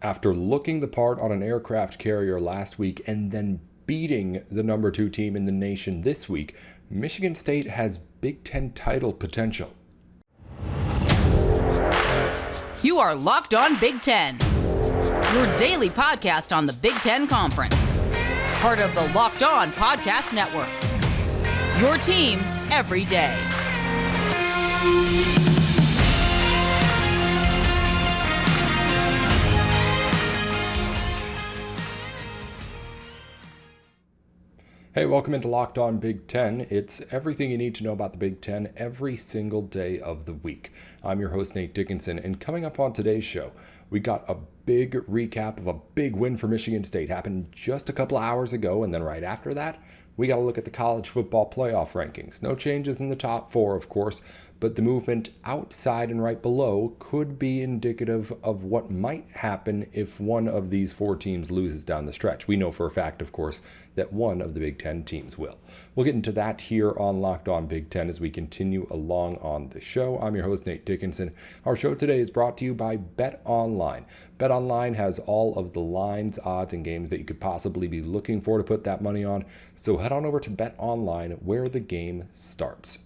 After looking the part on an aircraft carrier last week and then beating the number 2 team in the nation this week, Michigan State has Big Ten title potential. You are Locked On Big Ten, your daily podcast on the Big Ten Conference. Part of the Locked On Podcast Network, your team every day. Hey, welcome into Locked On Big Ten. It's everything you need to know about the Big Ten every single day of the week. I'm your host, Nate Dickinson, and coming up on today's show, we got a big recap of a big win for Michigan State. Happened just a couple of hours ago, and then right after that, we got to look at the college football playoff rankings. No changes in the top 4, of course, but the movement outside and right below could be indicative of what might happen if one of these 4 teams loses down the stretch. We know for a fact, of course, that one of the Big Ten teams will. We'll get into that here on Locked On Big Ten as we continue along on the show. I'm your host, Nate Dickinson. Our show today is brought to you by BetOnline. BetOnline has all of the lines, odds, and games that you could possibly be looking for to put that money on. So head on over to BetOnline where the game starts.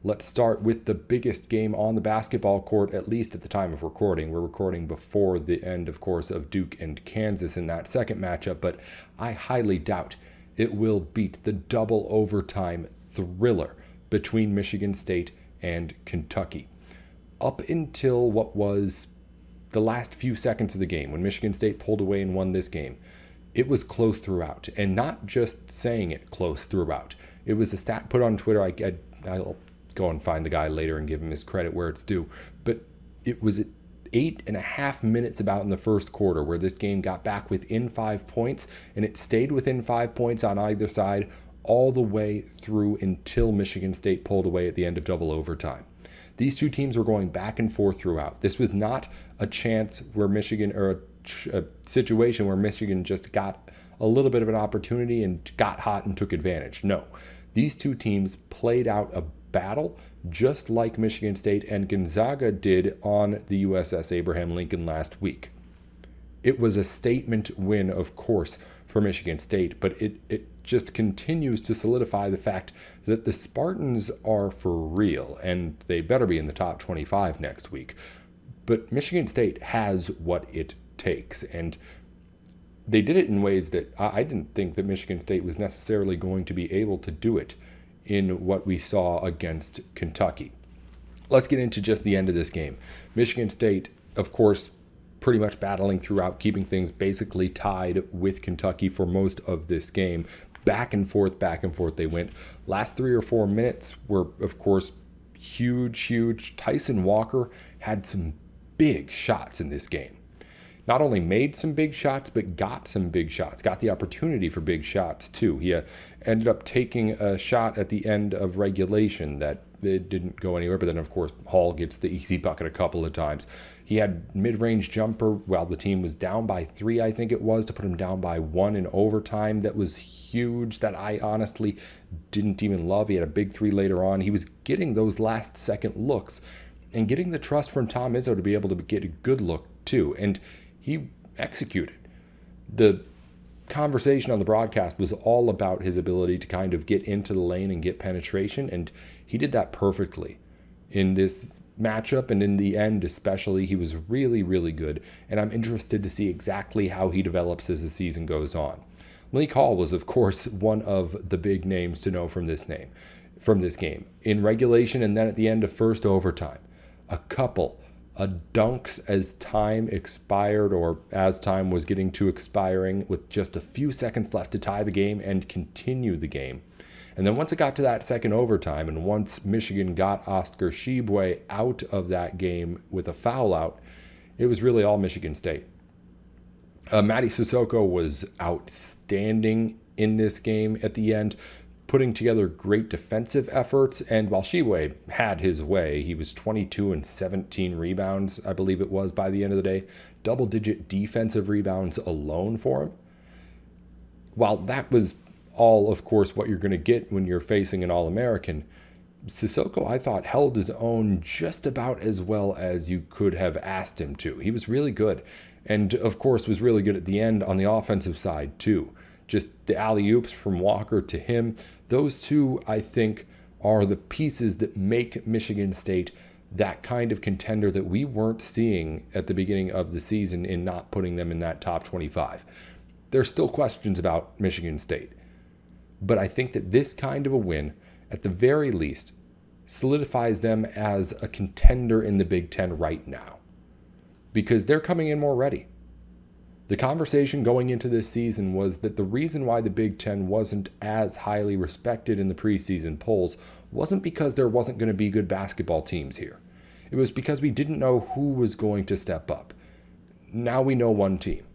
Let's start with the biggest game on the basketball court, at least at the time of recording. We're recording before the end, of course, of Duke and Kansas in that second matchup, but I highly doubt it will beat the double overtime thriller between Michigan State and Kentucky. Up until what was the last few seconds of the game, when Michigan State pulled away and won this game, it was close throughout, and not just saying it close throughout. It was a stat put on Twitter. I'll go and find the guy later and give him his credit where it's due. But it was 8.5 minutes about in the first quarter where this game got back within 5 points, and it stayed within 5 points on either side all the way through until Michigan State pulled away at the end of double overtime. These two teams were going back and forth throughout. This was not a chance where Michigan, or a situation where Michigan just got a little bit of an opportunity and got hot and took advantage. No, these two teams played out a battle just like Michigan State and Gonzaga did on the USS Abraham Lincoln last week. It was a statement win, of course, for Michigan State, but it just continues to solidify the fact that the Spartans are for real, and they better be in the top 25 next week. But Michigan State has what it takes, and they did it in ways that I didn't think that Michigan State was necessarily going to be able to do it in what we saw against Kentucky. Let's get into just the end of this game. Michigan State, of course, pretty much battling throughout, keeping things basically tied with Kentucky for most of this game. Back and forth they went. Last 3 or 4 minutes were, of course, huge. Tyson Walker had some big shots in this game. Not only made some big shots, but got some big shots. Got the opportunity for big shots, too. He ended up taking a shot at the end of regulation that it didn't go anywhere. But then, of course, Hall gets the easy bucket a couple of times. He had mid-range jumper while the team was down by 3, I think it was, to put him down by 1 in overtime. That was huge, that I honestly didn't even love. He had a big 3 later on. He was getting those last-second looks and getting the trust from Tom Izzo to be able to get a good look, too. And he executed. The conversation on the broadcast was all about his ability to kind of get into the lane and get penetration, and he did that perfectly in this matchup, and in the end especially. He was really good, and I'm interested to see exactly how he develops as the season goes on. Malik Hall was, of course, one of the big names to know from this game. In regulation and then at the end of first overtime, a couple dunks as time expired, or as time was getting to expiring, with just a few seconds left to tie the game and continue the game. And then once it got to that second overtime, and once Michigan got Oscar Tshiebwe out of that game with a foul out, it was really all Michigan State. Mady Sissoko was outstanding in this game at the end, putting together great defensive efforts, and while Tshiebwe had his way, he was 22 and 17 rebounds, I believe it was, by the end of the day. Double-digit defensive rebounds alone for him. While that was all, of course, what you're going to get when you're facing an All-American, Sissoko, I thought, held his own just about as well as you could have asked him to. He was really good. And of course was really good at the end on the offensive side too. Just the alley-oops from Walker to him. Those two, I think, are the pieces that make Michigan State that kind of contender that we weren't seeing at the beginning of the season in not putting them in that top 25. There's still questions about Michigan State. But I think that this kind of a win, at the very least, solidifies them as a contender in the Big Ten right now. Because they're coming in more ready. The conversation going into this season was that the reason why the Big Ten wasn't as highly respected in the preseason polls wasn't because there wasn't going to be good basketball teams here. It was because we didn't know who was going to step up. Now we know one team.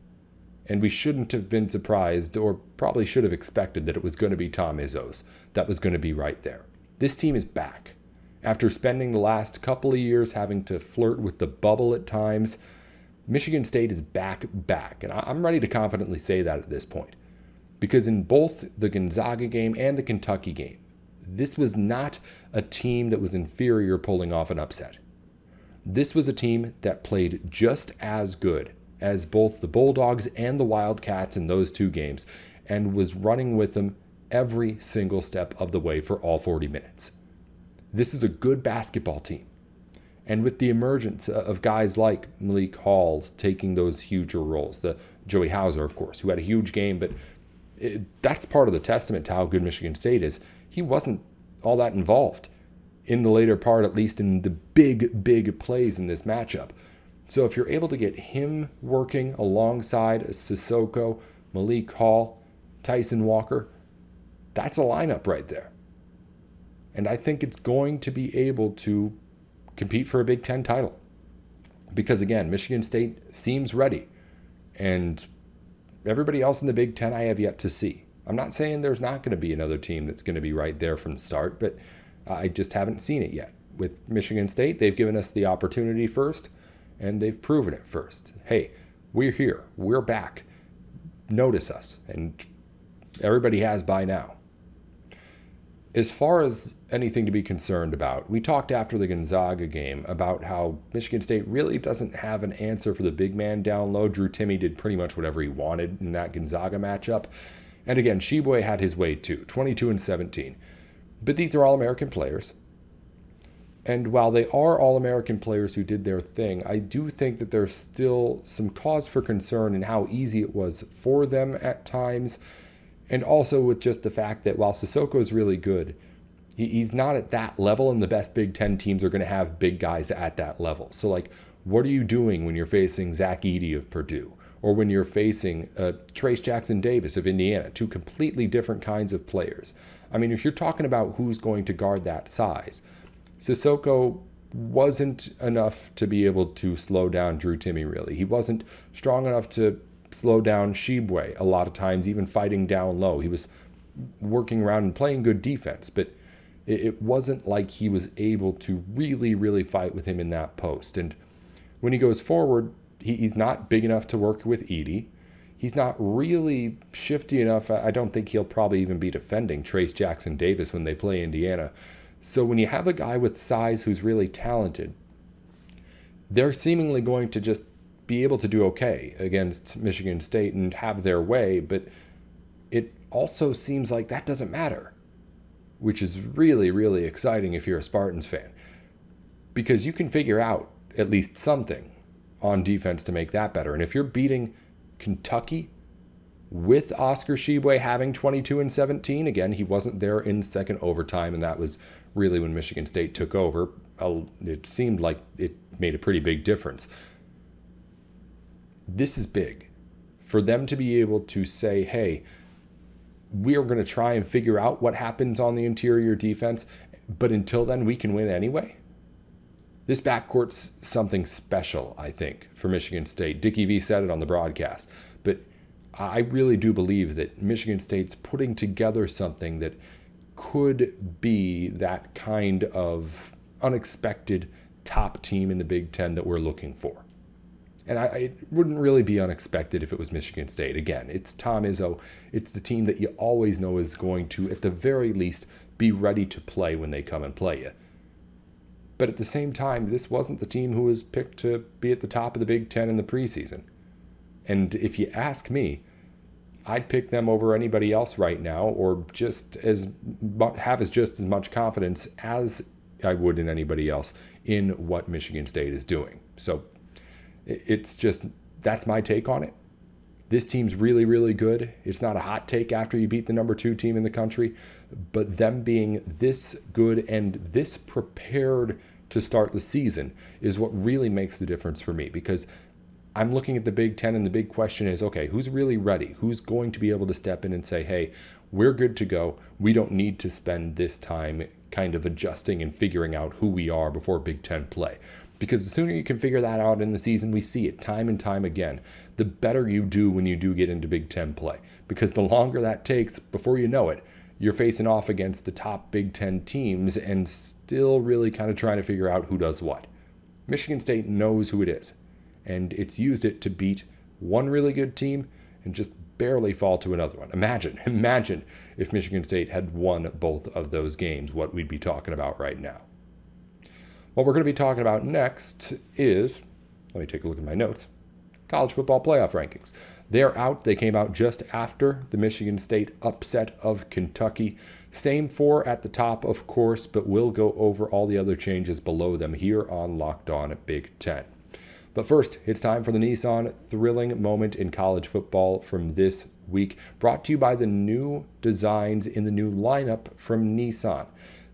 And we shouldn't have been surprised, or probably should have expected, that it was going to be Tom Izzo's that was going to be right there. This team is back. After spending the last couple of years having to flirt with the bubble at times, Michigan State is back. And I'm ready to confidently say that at this point. Because in both the Gonzaga game and the Kentucky game, this was not a team that was inferior pulling off an upset. This was a team that played just as good as both the Bulldogs and the Wildcats in those two games, and was running with them every single step of the way for all 40 minutes. This is a good basketball team. And with the emergence of guys like Malik Hall taking those huger roles, the Joey Hauser, of course, who had a huge game, but that's part of the testament to how good Michigan State is. He wasn't all that involved in the later part, at least in the big plays in this matchup. So if you're able to get him working alongside Sissoko, Malik Hall, Tyson Walker, that's a lineup right there. And I think it's going to be able to compete for a Big Ten title. Because again, Michigan State seems ready. And everybody else in the Big Ten I have yet to see. I'm not saying there's not going to be another team that's going to be right there from the start, but I just haven't seen it yet. With Michigan State, they've given us the opportunity first, and they've proven it first. Hey, we're here. We're back. Notice us. And everybody has by now. As far as anything to be concerned about, we talked after the Gonzaga game about how Michigan State really doesn't have an answer for the big man down low. Drew Timme did pretty much whatever he wanted in that Gonzaga matchup. And again, Tshiebwe had his way too, 22 and 17. But these are All-American players. And while they are All-American players who did their thing, I do think that there's still some cause for concern in how easy it was for them at times. And also with just the fact that while Sissoko is really good, he's not at that level, and the best Big Ten teams are going to have big guys at that level. So, like, what are you doing when you're facing Zach Edey of Purdue? Or when you're facing Trace Jackson-Davis of Indiana, two completely different kinds of players. I mean, if you're talking about who's going to guard that size, Sissoko wasn't enough to be able to slow down Drew Timme, really. He wasn't strong enough to slow down Tshiebwe a lot of times, even fighting down low. He was working around and playing good defense, but it wasn't like he was able to really fight with him in that post. And when he goes forward, he's not big enough to work with Edey. He's not really shifty enough. I don't think he'll probably even be defending Trace Jackson-Davis when they play Indiana. So when you have a guy with size who's really talented, they're seemingly going to just be able to do okay against Michigan State and have their way, but it also seems like that doesn't matter, which is really exciting if you're a Spartans fan, because you can figure out at least something on defense to make that better. And if you're beating Kentucky with Oscar Tshiebwe having 22 and 17, again, he wasn't there in the second overtime, and that was really when Michigan State took over. It seemed like it made a pretty big difference. This is big. For them to be able to say, hey, we are going to try and figure out what happens on the interior defense, but until then, we can win anyway. This backcourt's something special, I think, for Michigan State. Dickie V said it on the broadcast, but I really do believe that Michigan State's putting together something that could be that kind of unexpected top team in the Big Ten that we're looking for. And it wouldn't really be unexpected if it was Michigan State. Again, it's Tom Izzo. It's the team that you always know is going to, at the very least, be ready to play when they come and play you. But at the same time, this wasn't the team who was picked to be at the top of the Big Ten in the preseason. And if you ask me, I'd pick them over anybody else right now, or just as much confidence as I would in anybody else in what Michigan State is doing. So that's my take on it. This team's really, really good. It's not a hot take after you beat the number 2 team in the country, but them being this good and this prepared to start the season is what really makes the difference for me, because I'm looking at the Big Ten and the big question is, okay, who's really ready? Who's going to be able to step in and say, hey, we're good to go. We don't need to spend this time kind of adjusting and figuring out who we are before Big Ten play. Because the sooner you can figure that out in the season, we see it time and time again, the better you do when you do get into Big Ten play. Because the longer that takes, before you know it, you're facing off against the top Big Ten teams and still really kind of trying to figure out who does what. Michigan State knows who it is, and it's used it to beat one really good team and just barely fall to another one. Imagine if Michigan State had won both of those games, what we'd be talking about right now. What we're going to be talking about next is, let me take a look at my notes, college football playoff rankings. They're out. They came out just after the Michigan State upset of Kentucky. Same 4 at the top, of course, but we'll go over all the other changes below them here on Locked On Big Ten. But first, it's time for the Nissan thrilling moment in college football from this week, brought to you by the new designs in the new lineup from Nissan.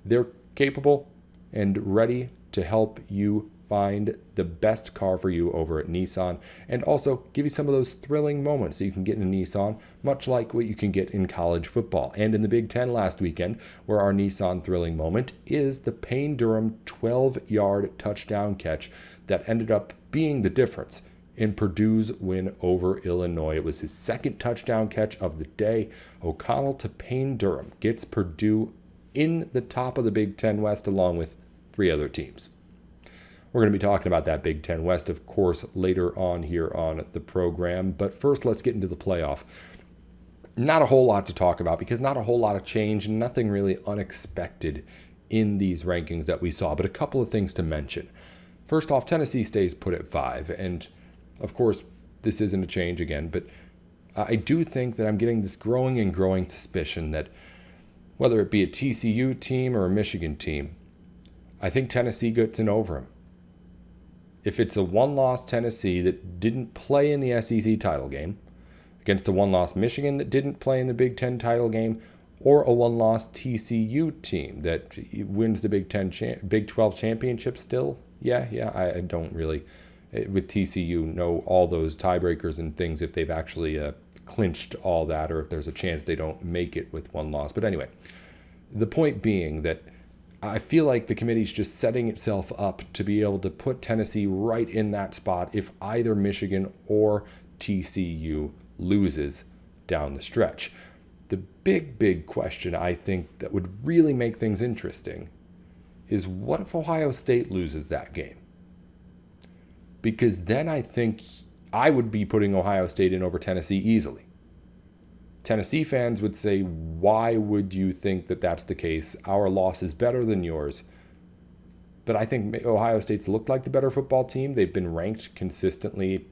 They're capable and ready to help you find the best car for you over at Nissan, and also give you some of those thrilling moments that you can get in a Nissan, much like what you can get in college football. And in the Big Ten last weekend, where our Nissan thrilling moment is the Payne Durham 12-yard touchdown catch that ended up being the difference in Purdue's win over Illinois. It was his second touchdown catch of the day. O'Connell to Payne Durham gets Purdue in the top of the Big Ten West along with 3 other teams. We're going to be talking about that Big Ten West, of course, later on here on the program. But first, let's get into the playoff. Not a whole lot to talk about because not a whole lot of change, nothing really unexpected in these rankings that we saw, but a couple of things to mention. First off, Tennessee stays put at 5, and of course, this isn't a change again, but I do think that I'm getting this growing suspicion that whether it be a TCU team or a Michigan team, I think Tennessee gets in over them. If it's a one-loss Tennessee that didn't play in the SEC title game, against a one-loss Michigan that didn't play in the Big Ten title game, or a one-loss TCU team that wins the Big 12 championship still, I don't really, with TCU, know all those tiebreakers and things if they've actually clinched all that, or if there's a chance they don't make it with one loss. But anyway, the point being that I feel like the committee's just setting itself up to be able to put Tennessee right in that spot if either Michigan or TCU loses down the stretch. The big question I think that would really make things interesting is what if Ohio State loses that game? Because then I think I would be putting Ohio State in over Tennessee easily. Tennessee fans would say, why would you think that that's the case? Our loss is better than yours. But I think Ohio State's looked like the better football team. They've been ranked consistently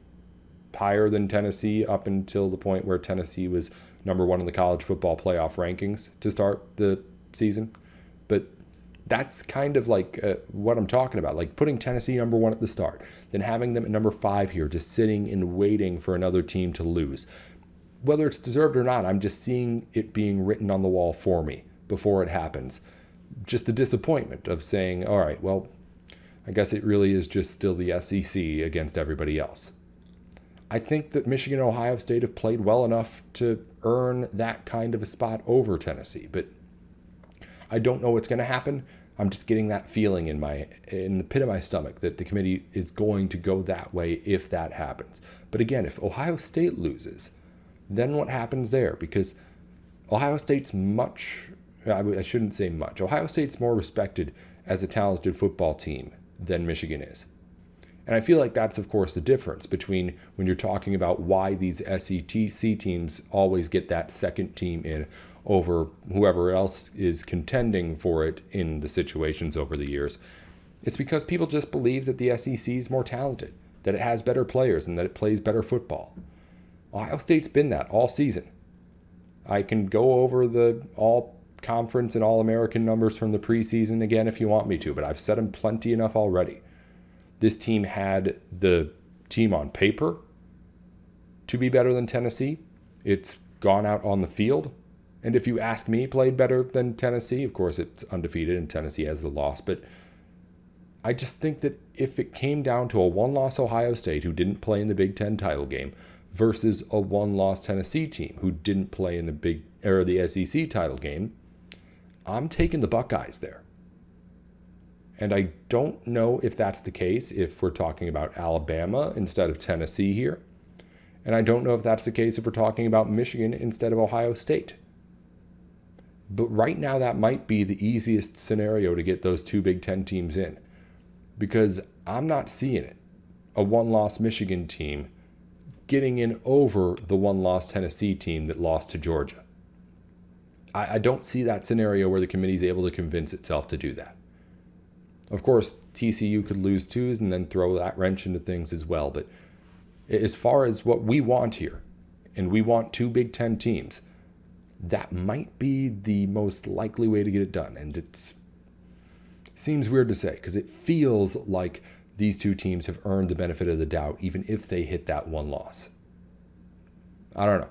higher than Tennessee up until the point where Tennessee was number 1 in the college football playoff rankings to start the season. But that's kind of like what I'm talking about, like putting Tennessee number 1 at the start, then having them at number 5 here, just sitting and waiting for another team to lose. Whether it's deserved or not, I'm just seeing it being written on the wall for me before it happens. Just the disappointment of saying, all right, well, I guess it really is just still the SEC against everybody else. I think that Michigan and Ohio State have played well enough to earn that kind of a spot over Tennessee, but I don't know what's going to happen. I'm just getting that feeling in the pit of my stomach that the committee is going to go that way if that happens. But again, if Ohio State loses, then what happens there? Because Ohio State's I shouldn't say much. Ohio State's more respected as a talented football team than Michigan is. And I feel like that's, of course, the difference between when you're talking about why these SEC teams always get that second team in over whoever else is contending for it in the situations over the years. It's because people just believe that the SEC is more talented, that it has better players, and that it plays better football. Ohio State's been that all season. I can go over the all-conference and all-American numbers from the preseason again if you want me to, but I've said them plenty enough already. This team had the team on paper to be better than Tennessee. It's gone out on the field. And if you ask me, played better than Tennessee. Of course, it's undefeated and Tennessee has the loss. But I just think that if it came down to a one-loss Ohio State who didn't play in the Big Ten title game versus a one-loss Tennessee team who didn't play in the SEC title game, I'm taking the Buckeyes there. And I don't know if that's the case if we're talking about Alabama instead of Tennessee here. And I don't know if that's the case if we're talking about Michigan instead of Ohio State. But right now, that might be the easiest scenario to get those two Big Ten teams in. Because I'm not seeing it. A one-loss Michigan team getting in over the one-loss Tennessee team that lost to Georgia. I don't see that scenario where the committee is able to convince itself to do that. Of course, TCU could lose twos and then throw that wrench into things as well. But as far as what we want here, and we want two Big Ten teams, that might be the most likely way to get it done. And it seems weird to say because it feels like these two teams have earned the benefit of the doubt, even if they hit that one loss. I don't know.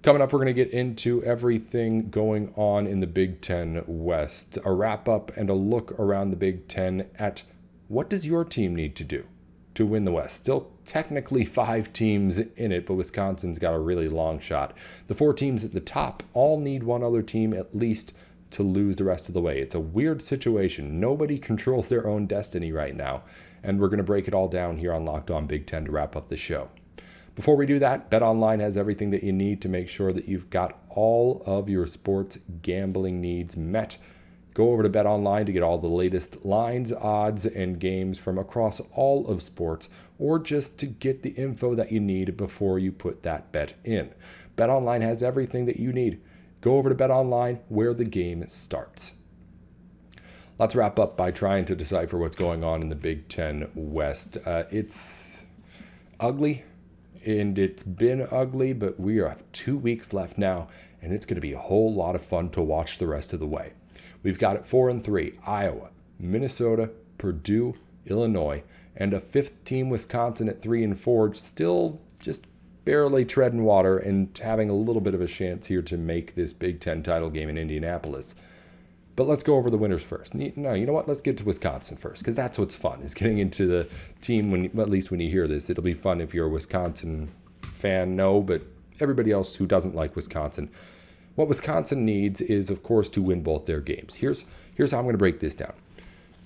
Coming up, we're going to get into everything going on in the Big Ten West, a wrap-up and a look around the Big Ten at what does your team need to do to win the West. Still technically 5 teams in it, but Wisconsin's got a really long shot. The 4 teams at the top all need one other team at least to lose the rest of the way. It's a weird situation. Nobody controls their own destiny right now, and we're going to break it all down here on Locked On Big Ten to wrap up the show. Before we do that, BetOnline has everything that you need to make sure that you've got all of your sports gambling needs met. Go over to BetOnline to get all the latest lines, odds, and games from across all of sports, or just to get the info that you need before you put that bet in. BetOnline has everything that you need. Go over to BetOnline where the game starts. Let's wrap up by trying to decipher what's going on in the Big Ten West. It's ugly. And it's been ugly, but we have 2 weeks left now, and it's going to be a whole lot of fun to watch the rest of the way. We've got at 4-3, Iowa, Minnesota, Purdue, Illinois, and a 5th team, Wisconsin, at 3-4, still just barely treading water and having a little bit of a chance here to make this Big Ten title game in Indianapolis. But let's go over the winners first. No, you know what? Let's get to Wisconsin first, because that's what's fun, is getting into the team, at least when you hear this. It'll be fun if you're a Wisconsin fan, but everybody else who doesn't like Wisconsin. What Wisconsin needs is, of course, to win both their games. Here's how I'm going to break this down.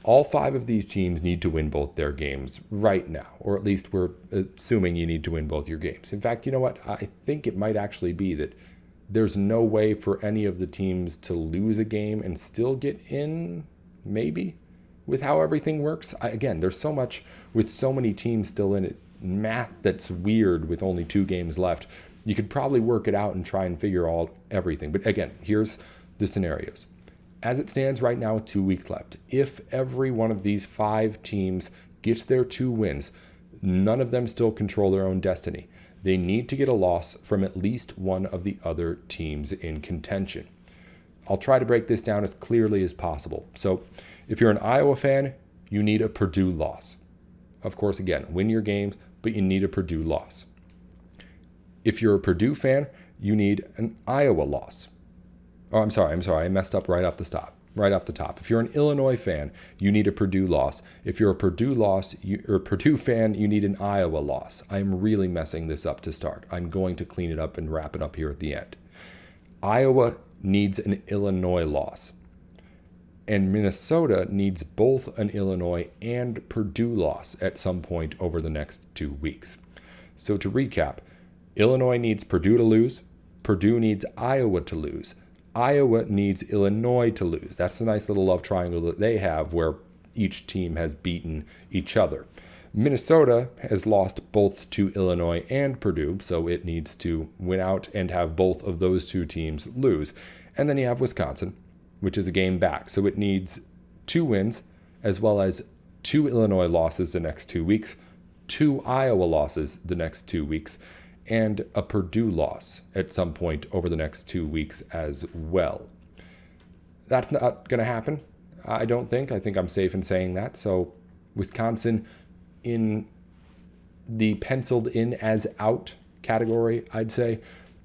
All 5 of these teams need to win both their games right now, or at least we're assuming you need to win both your games. In fact, you know what? I think it might actually be that there's no way for any of the teams to lose a game and still get in, maybe, with how everything works. Again, there's so much with so many teams still in it. Math that's weird with only 2 games left. You could probably work it out and try and figure out everything. But again, here's the scenarios. As it stands right now with 2 weeks left, if every one of these 5 teams gets their 2 wins, none of them still control their own destiny. They need to get a loss from at least one of the other teams in contention. I'll try to break this down as clearly as possible. So if you're an Iowa fan, you need a Purdue loss. Of course, again, win your games, but you need a Purdue loss. If you're a Purdue fan, you need an Iowa loss. Oh, I'm sorry. I messed up right off the top. If you're an Illinois fan, you need a Purdue loss. If you're a Purdue fan, you need an Iowa loss. I'm really messing this up to start. I'm going to clean it up and wrap it up here at the end. Iowa needs an Illinois loss. And Minnesota needs both an Illinois and Purdue loss at some point over the next 2 weeks. So to recap, Illinois needs Purdue to lose. Purdue needs Iowa to lose. Iowa needs Illinois to lose. That's the nice little love triangle that they have where each team has beaten each other. Minnesota has lost both to Illinois and Purdue, so it needs to win out and have both of those 2 teams lose. And then you have Wisconsin, which is a game back. So it needs 2 wins as well as 2 Illinois losses the next 2 weeks, 2 Iowa losses the next 2 weeks, and a Purdue loss at some point over the next 2 weeks as well. That's not going to happen, I don't think. I think I'm safe in saying that. So Wisconsin in the penciled in as out category, I'd say.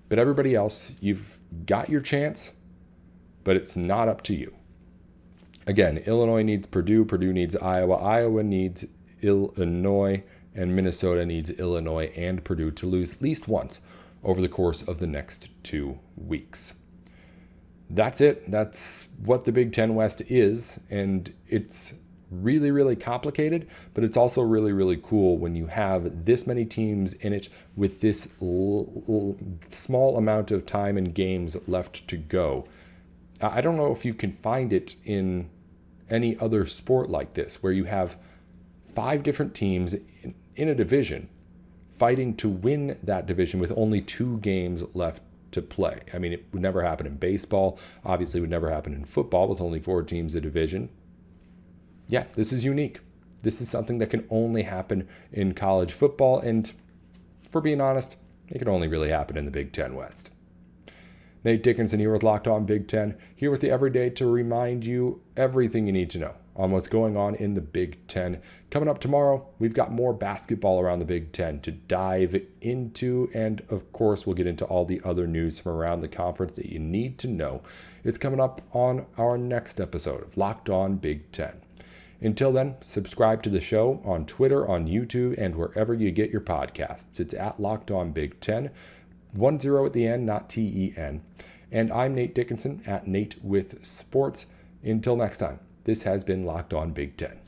But everybody else, you've got your chance, but it's not up to you. Again, Illinois needs Purdue. Purdue needs Iowa. Iowa needs Illinois. And Minnesota needs Illinois and Purdue to lose at least once over the course of the next 2 weeks. That's it. That's what the Big Ten West is. And it's really, really complicated, but it's also really, really cool when you have this many teams in it with this small amount of time and games left to go. I don't know if you can find it in any other sport like this, where you have 5 different teams in a division fighting to win that division with only 2 games left to play. I mean, it would never happen in baseball. Obviously, it would never happen in football with only 4 teams a division. Yeah, this is unique. This is something that can only happen in college football, and for being honest, it can only really happen in the Big Ten West. Nate Dickinson here with Locked On Big Ten, here with the Everyday to remind you everything you need to know on what's going on in the Big Ten. Coming up tomorrow, we've got more basketball around the Big Ten to dive into, and of course, we'll get into all the other news from around the conference that you need to know. It's coming up on our next episode of Locked On Big Ten. Until then, subscribe to the show on Twitter, on YouTube, and wherever you get your podcasts. It's at Locked On Big Ten, 10 at the end, not TEN. And I'm Nate Dickinson at Nate with Sports. Until next time, this has been Locked On Big Ten.